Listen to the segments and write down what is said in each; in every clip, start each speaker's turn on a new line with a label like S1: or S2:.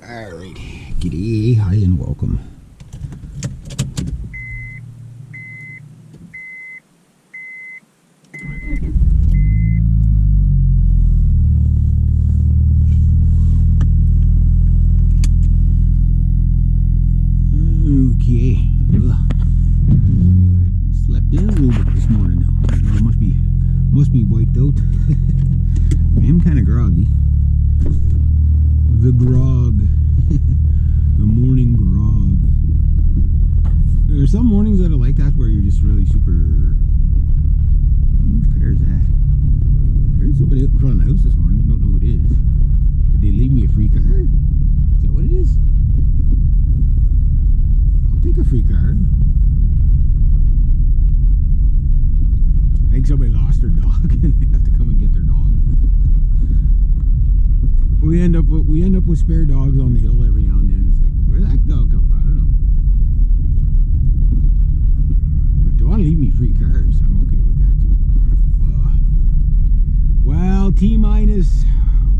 S1: Alright, g'day, hi and welcome. Okay, I slept in a little bit this morning now. I must be wiped out. I am kind of groggy. The grog. The morning grog. There are some mornings that are like that where you're just really super... Whose car is that? There's somebody out in front of the house this morning. Don't know who it is. Did they leave me a free car? Is that what it is? I'll take a free car. I think somebody lost their dog and they have to come and get their dog. We end up with spare dogs on the hill every now and then. It's like, where'd that dog come from? I don't know. But if they want to leave me free cars, I'm okay with that too. Well, T-minus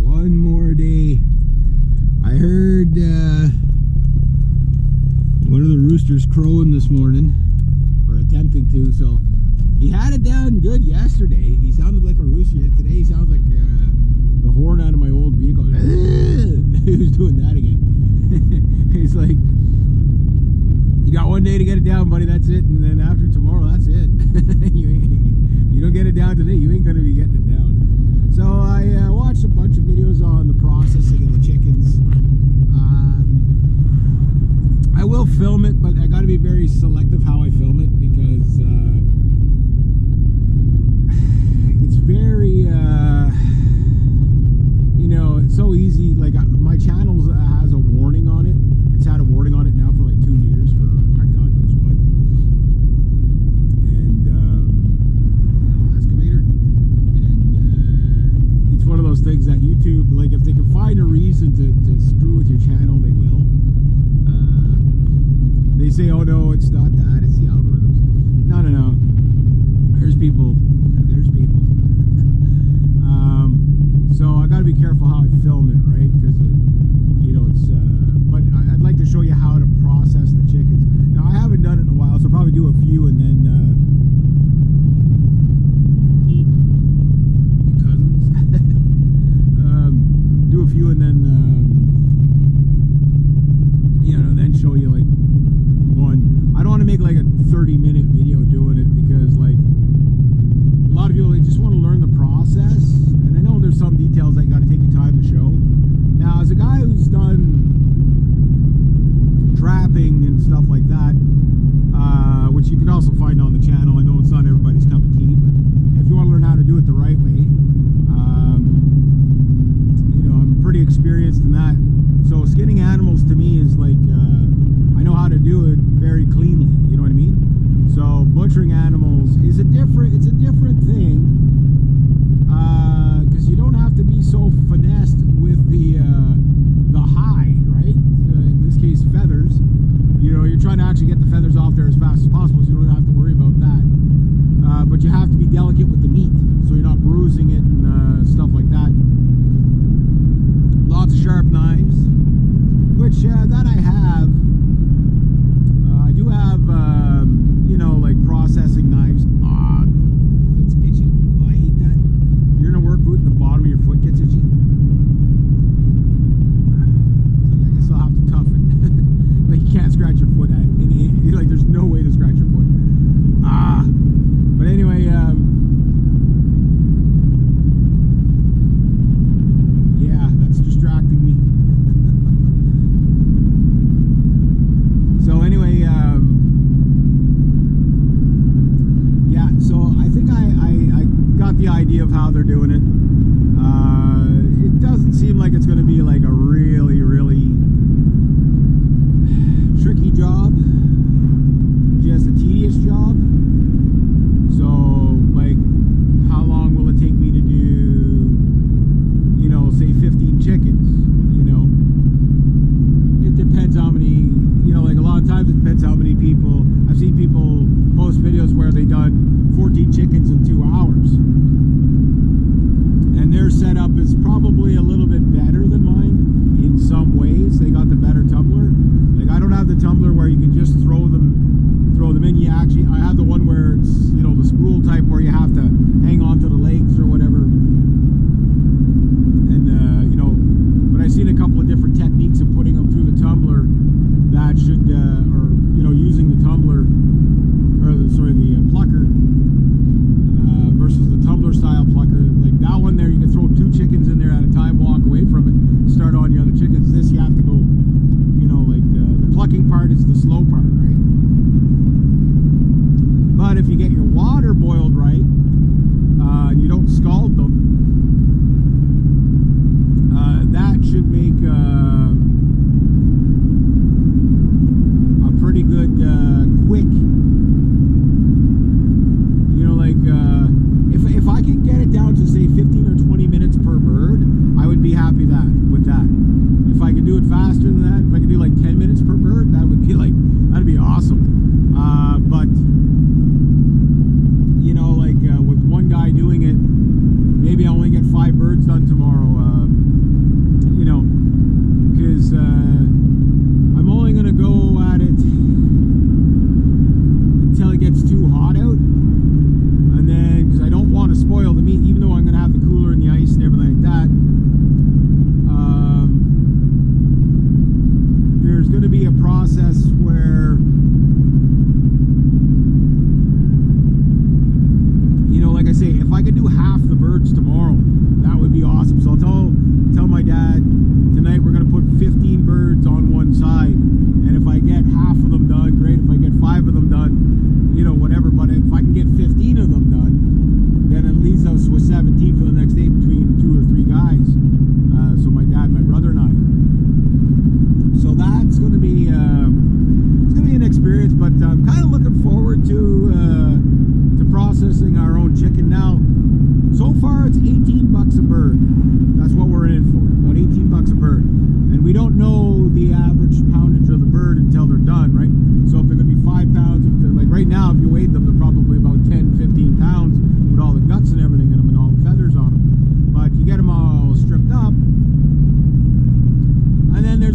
S1: one more day. I heard one of the roosters crowing this morning, or attempting to. So he had it down good yesterday. He sounded like a rooster. Today he sounds like the horn out of my old vehicle. He was doing that again. He's like, you got one day to get it down, buddy, that's it. And then after tomorrow, that's it. You don't get it down today, you ain't going to be getting it down. So I watched a bunch of videos on the processing of the chickens. I will film it, but I got to be very selective how I film it because it's very... you know, it's so easy. Like my channel has a warning on it. It's had a warning on it now for like 2 years for God knows what. And excavator. And it's one of those things that YouTube, like if they can find a reason to screw with your channel, they will. They say, oh no, it's not that, it's the algorithms. No. There's people. So I got to be careful how I film it, right? Because you know it's. But I'd like to show you how to process the chickens. Now I haven't done it in a while, so I'll probably do a few and then. Cousins. Do a few and then. You know, then show you like one. I don't want to make like a 30-minute video doing it because like a lot of people they just want to learn the process. I know there's some details that you got to take your time to show. Now, as a guy who's done trapping and stuff like that, which you can also find on the channel, I know it's not everybody's cup of tea, but if you want to learn how to do it the right way, you know, I'm pretty experienced in that. So skinning animals to me is like, I know how to do it very cleanly, you know what I mean? So butchering animals is it's a different thing. Because you don't have to be so finessed with the hide, right? In this case, feathers. You know, you're trying to actually get the feathers off there as fast as possible, so you don't have to worry about that. But you have to be delicate with the meat, so you're not bruising it and stuff like that. Lots of sharp knives, which that I have. I do have, you know, like processing knives. It's itchy. Oh, I hate that. You're in a work boot and the bottom of your foot gets itchy. I guess I'll have to toughen. Like you can't scratch your foot at. Like there's no way to scratch your foot. But anyway, so I got to be careful how I film it, right? Because you know it's. But I like to show you how to process the chickens. Now I haven't done it in a while, so I'll probably do a few and then.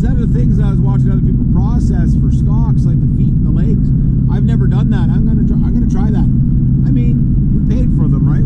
S1: instead of the things I was watching other people process for stocks, like the feet and the legs, I've never done that. I'm gonna try that. I mean, we paid for them, right?